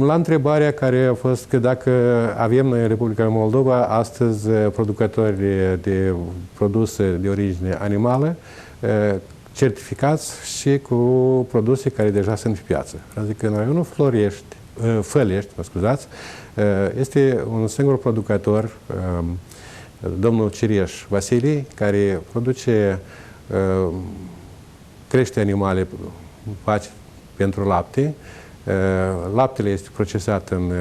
La întrebarea care a fost că dacă avem noi în Republica Moldova astăzi producători de produse de origine animală, certificați și cu produse care deja sunt pe piață. Adică în raionul Fălești, mă scuzați, este un singur producător, domnul Cireș Vasile, care produce crește animale pentru lapte. Laptele este procesat în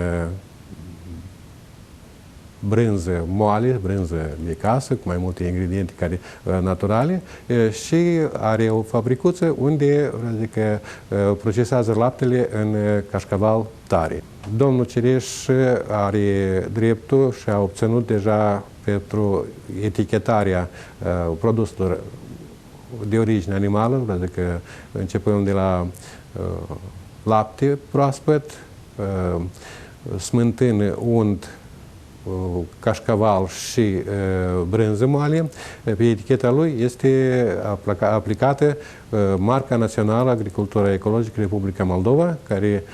brânză moale, brânză de casă, cu mai multe ingrediente naturale și are o fabricuță unde adică, procesează laptele în cașcaval tare. Domnul Cireș are dreptul și a obținut deja pentru etichetarea produselor de origine animală, adică începând de la lapte proaspăt, smântână, unt, cașcaval și brânză moale, pe eticheta lui este aplicată Marca Națională Agricultura Ecologică Republica Moldova, care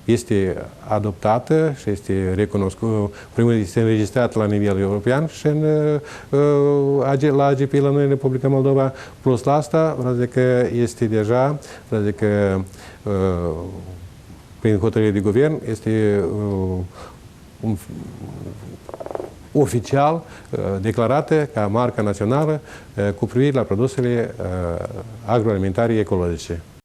este adoptată și este recunoscută, primul este înregistrată la nivel european și la AGP la noi în Republica Moldova. Plus la asta, adică este deja, adică prin hotărâre de guvern, este oficial declarată ca marca națională cu privire la produsele agroalimentare ecologice.